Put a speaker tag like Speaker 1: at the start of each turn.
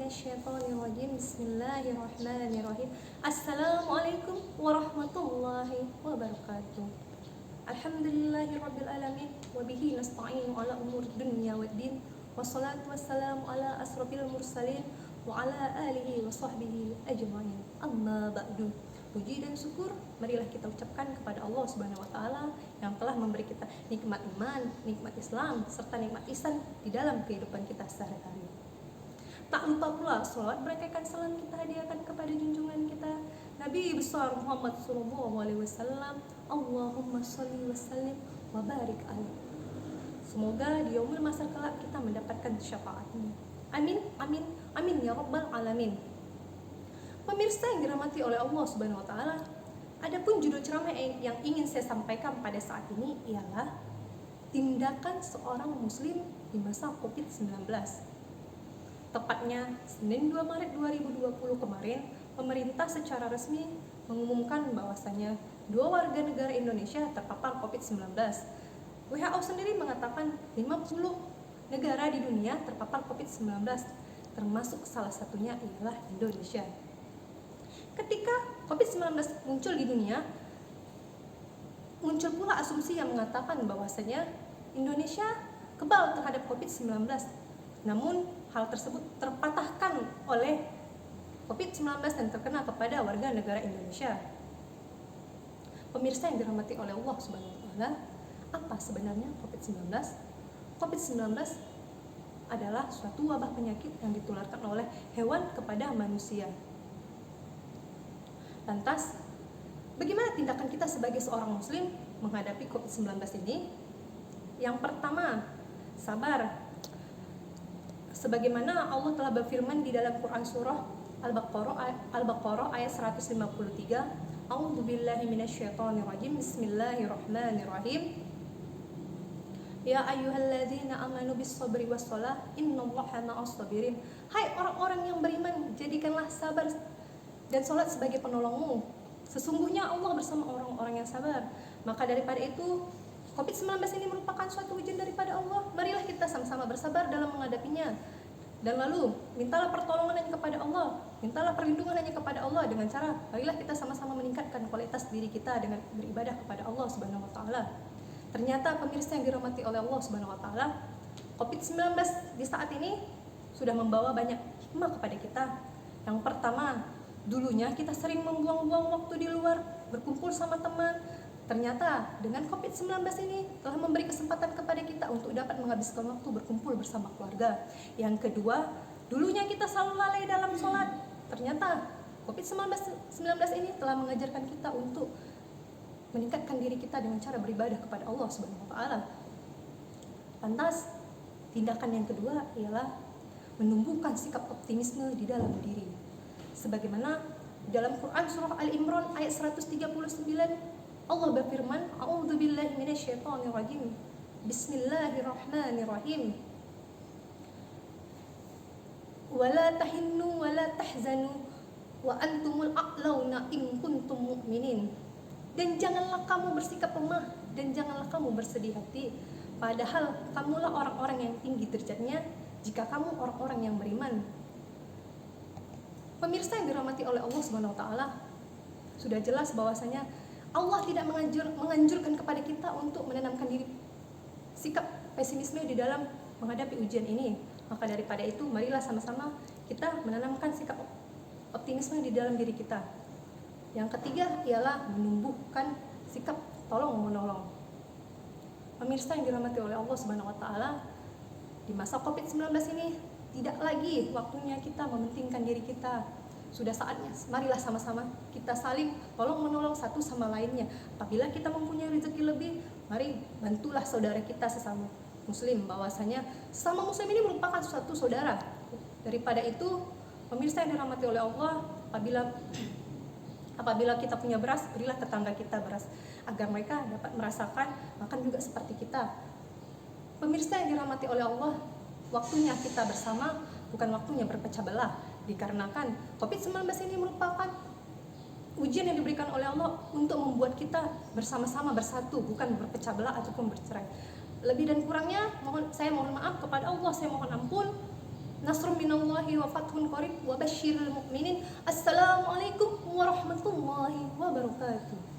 Speaker 1: minasyaitonirrajim. Bismillahirrahmanirrahim. Assalamualaikum warahmatullahi wabarakatuh. Alhamdulillahirabbil alamin wa bihi nasta'inu ala umur dunya waddin. Wassalatu wassalamu ala asrofil mursalin wa ala alihi wa sahbihi ajma'in. Amma ba'du. Puji dan syukur marilah kita ucapkan kepada Allah Subhanahu wa taala yang telah memberi kita nikmat iman, nikmat Islam serta nikmat ihsan di dalam kehidupan kita sehari-hari. Tak lupa pula selawat berkaikan salam kita hadiahkan kepada junjungan kita Nabi besar Muhammad sallallahu alaihi wasallam. Allahumma shalli wa sallim wa barik alaihi. Semoga di yaumul mahsyar kelak kita mendapatkan syafaatnya. Amin, amin, amin ya rabbal alamin. Pemirsa yang dirahmati oleh Allah Subhanahu wa taala, adapun judul ceramah yang ingin saya sampaikan pada saat ini ialah tindakan seorang muslim di masa Covid-19. Tepatnya Senin 2 Maret 2020 kemarin, pemerintah secara resmi mengumumkan bahwasanya 2 warga negara Indonesia terpapar Covid-19. WHO sendiri mengatakan 50 negara di dunia terpapar Covid-19, termasuk salah satunya ialah Indonesia. Ketika Covid-19 muncul di dunia, muncul pula asumsi yang mengatakan bahwasanya Indonesia kebal terhadap Covid-19. Namun, hal tersebut terpatahkan oleh Covid-19 dan terkena kepada warga negara Indonesia. Pemirsa yang dirahmati oleh Allah Subhanahu wa taala, apa sebenarnya Covid-19? Covid-19 adalah suatu wabah penyakit yang ditularkan oleh hewan kepada manusia. Lantas, bagaimana tindakan kita sebagai seorang muslim menghadapi Covid-19 ini? Yang pertama, sabar. Sebagaimana Allah telah berfirman di dalam Quran surah Al-Baqarah ayat 153, A'udzubillahi minasyaitonirrajim. Bismillahirrahmanirrahim. Ya ayyuhalladzina amanu bis-sabri was-shalah innallaha ma'as sabirin. Hai orang-orang yang beriman, jadikanlah sabar dan sholat sebagai penolongmu. Sesungguhnya Allah bersama orang-orang yang sabar. Maka daripada itu, Covid-19 ini merupakan suatu ujian daripada Allah. Marilah kita sama-sama bersabar dalam menghadapinya. Dan lalu, mintalah pertolongan hanya kepada Allah. Mintalah perlindungan hanya kepada Allah dengan cara, marilah kita sama-sama meningkatkan kualitas diri kita dengan beribadah kepada Allah Subhanahu wa taala. Ternyata pemirsa yang dirahmati oleh Allah Subhanahu wa taala, Covid-19 di saat ini sudah membawa banyak hikmah kepada kita. Yang pertama, dulunya kita sering membuang-buang waktu di luar, berkumpul sama teman. Ternyata dengan Covid-19 ini telah memberi kesempatan kepada kita untuk dapat menghabiskan waktu berkumpul bersama keluarga. Yang kedua, dulunya kita selalu lalai dalam sholat. Ternyata Covid-19 ini telah mengajarkan kita untuk meningkatkan diri kita dengan cara beribadah kepada Allah Subhanahu wa taala. Lantas, tindakan yang kedua ialah menumbuhkan sikap optimisme di dalam diri. Sebagaimana dalam Quran surah Al-Imran ayat 139, Allah berfirman, A'udzubillahi minasyaitonirrajim. Bismillahirrahmanirrahim. Wala tahinnu wala tahzanu wa antumul a'launa in kuntum mu'minin. Dan janganlah kamu bersikap lemah dan janganlah kamu bersedih hati, padahal kamulah orang-orang yang tinggi derajatnya jika kamu orang-orang yang beriman. Pemirsa yang dirahmati oleh Allah Subhanahu wa taala, sudah jelas bahwasanya Allah tidak menganjurkan kepada kita untuk menanamkan diri sikap pesimisme di dalam menghadapi ujian ini. Maka daripada itu, marilah sama-sama kita menanamkan sikap optimisme di dalam diri kita. Yang ketiga ialah menumbuhkan sikap tolong-menolong. Pemirsa yang dirahmati oleh Allah Subhanahu wa taala, di masa Covid-19 ini tidak lagi waktunya kita mementingkan diri kita. Sudah saatnya, marilah sama-sama kita saling tolong-menolong satu sama lainnya. Apabila kita mempunyai rezeki lebih, mari bantulah saudara kita sesama muslim, bahwasanya sesama muslim ini merupakan suatu saudara. Daripada itu, pemirsa yang dirahmati oleh Allah, apabila kita punya beras, berilah tetangga kita beras, agar mereka dapat merasakan makan juga seperti kita. Pemirsa yang dirahmati oleh Allah, waktunya kita bersama, bukan waktunya berpecah belah. Dikarenakan Covid-19 ini merupakan ujian yang diberikan oleh Allah untuk membuat kita bersama-sama bersatu, bukan berpecah belah ataupun bercerai. Lebih dan kurangnya saya mohon maaf kepada Allah, saya mohon ampun. nasrun minallahi wa fathun qarib wa basyiril mu'minin. Assalamualaikum warahmatullahi wabarakatuh.